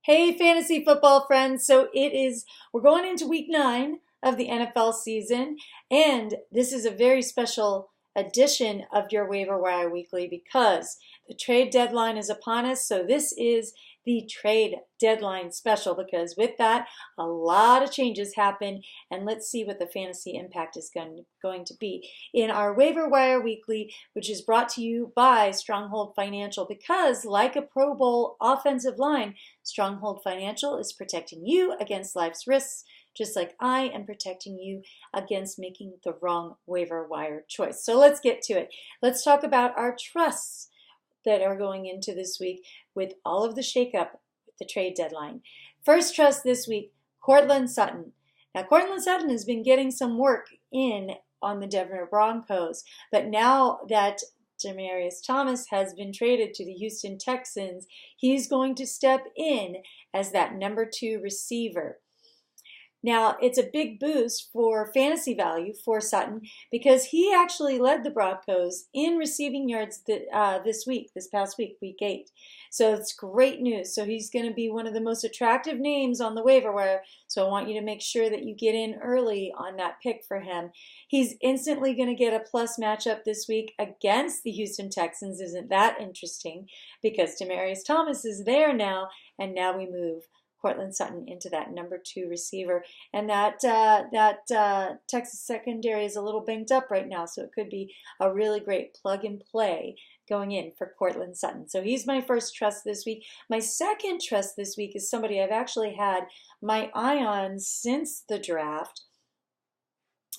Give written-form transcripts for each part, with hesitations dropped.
Hey, fantasy football friends. We're going into week 9 of the NFL season, and this is a very special edition of your Waiver Wire Weekly because the trade deadline is upon us. So, this is the trade deadline special because with that, a lot of changes happen, and let's see what the fantasy impact is going to be in our Waiver Wire Weekly, which is brought to you by Stronghold Financial because, like a Pro Bowl offensive line, Stronghold Financial is protecting you against life's risks, just like I am protecting you against making the wrong waiver wire choice. So let's get to it. Let's talk about our trusts that are going into this week with all of the shakeup with the trade deadline. First trust this week, Courtland Sutton. Now, Courtland Sutton has been getting some work in on the Denver Broncos, but now that Demaryius Thomas has been traded to the Houston Texans, he's going to step in as that number 2 receiver. Now, it's a big boost for fantasy value for Sutton because he actually led the Broncos in receiving yards this past week, week 8. So it's great news. So he's going to be one of the most attractive names on the waiver wire. So I want you to make sure that you get in early on that pick for him. He's instantly going to get a plus matchup this week against the Houston Texans. Isn't that interesting? Because Demaryius Thomas is there now, and now we move Courtland Sutton into that number 2 receiver. And that Texas secondary is a little banged up right now, so it could be a really great plug and play going in for Courtland Sutton. So he's my first trust this week. My second trust this week is somebody I've actually had my eye on since the draft.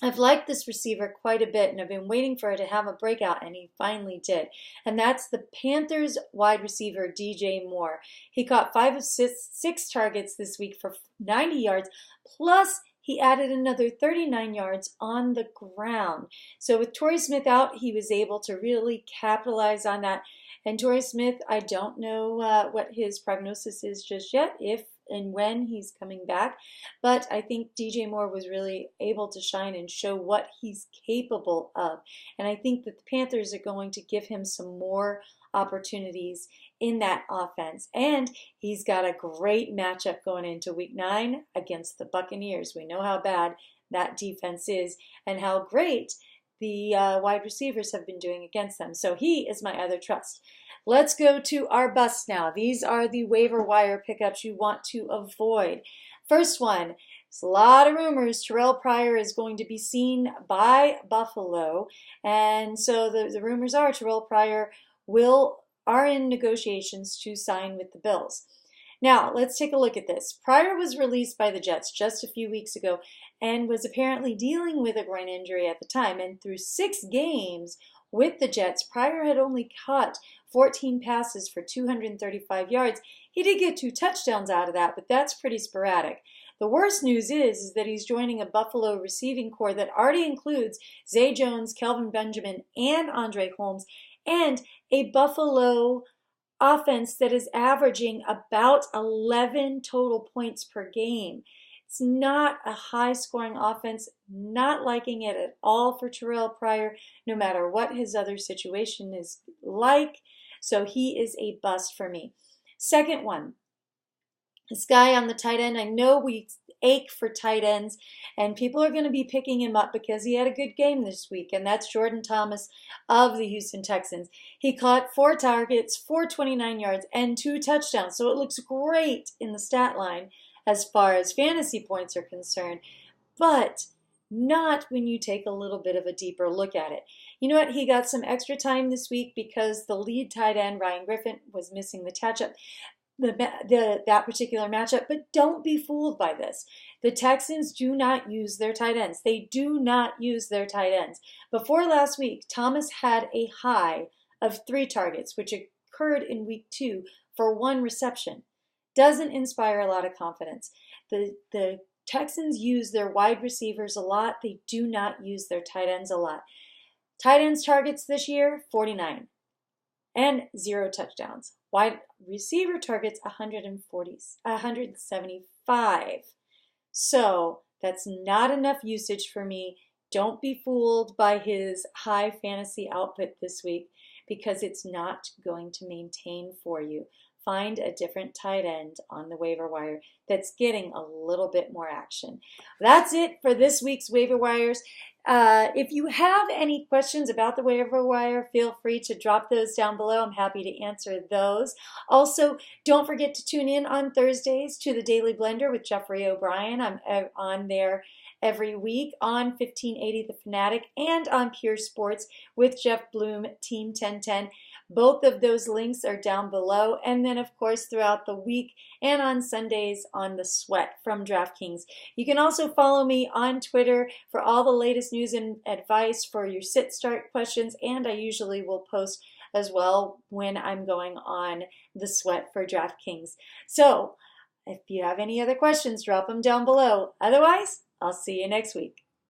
I've liked this receiver quite a bit, and I've been waiting for it to have a breakout, and he finally did. And that's the Panthers wide receiver, DJ Moore. He caught 5 of 6 targets this week for 90 yards, plus he added another 39 yards on the ground. So with Torrey Smith out, he was able to really capitalize on that. And Torrey Smith, I don't know what his prognosis is just yet, if and when he's coming back. But I think DJ Moore was really able to shine and show what he's capable of. And I think that the Panthers are going to give him some more opportunities in that offense. And he's got a great matchup going into week 9 against the Buccaneers. We know how bad that defense is and how great the wide receivers have been doing against them. So he is my other trust. Let's go to our busts now. These are the waiver wire pickups you want to avoid. First one, there's a lot of rumors Terrell Pryor is going to be seen by Buffalo. And so the rumors are Terrell Pryor are in negotiations to sign with the Bills. Now, let's take a look at this. Pryor was released by the Jets just a few weeks ago and was apparently dealing with a groin injury at the time. And through 6 games with the Jets, Pryor had only caught 14 passes for 235 yards. He did get 2 touchdowns out of that, but that's pretty sporadic. The worst news is that he's joining a Buffalo receiving corps that already includes Zay Jones, Kelvin Benjamin, and Andre Holmes, and a Buffalo offense that is averaging about 11 total points per game. It's not a high-scoring offense, not liking it at all for Terrell Pryor, no matter what his other situation is like. So he is a bust for me. Second one, this guy on the tight end. I know we ache for tight ends, and people are going to be picking him up because he had a good game this week, and that's Jordan Thomas of the Houston Texans. He caught 4 targets, 429 yards, and 2 touchdowns. So it looks great in the stat line as far as fantasy points are concerned, but not when you take a little bit of a deeper look at it. You know what? He got some extra time this week because the lead tight end, Ryan Griffin, was missing the touch-up. That particular matchup, but don't be fooled by this. The Texans do not use their tight ends. They do not use their tight ends. Before last week, Thomas had a high of 3 targets, which occurred in week 2 for 1 reception. Doesn't inspire a lot of confidence. The Texans use their wide receivers a lot. They do not use their tight ends a lot. Tight ends targets this year, 49, and 0 touchdowns. Wide receiver targets, 175. So that's not enough usage for me. Don't be fooled by his high fantasy output this week because it's not going to maintain for you. find a different tight end on the waiver wire that's getting a little bit more action. That's it for this week's waiver wires. If you have any questions about the waiver wire, feel free to drop those down below. I'm happy to answer those. Also, don't forget to tune in on Thursdays to the Daily Blender with Jeffry O'Brien. I'm on there every week on 1580 The Fanatic and on Pure Sports with Jeff Bloom, Team 1010. Both of those links are down below. And then, of course, throughout the week and on Sundays on The Sweat from DraftKings. You can also follow me on Twitter for all the latest news and advice for your sit-start questions. And I usually will post as well when I'm going on The Sweat for DraftKings. So if you have any other questions, drop them down below. Otherwise, I'll see you next week.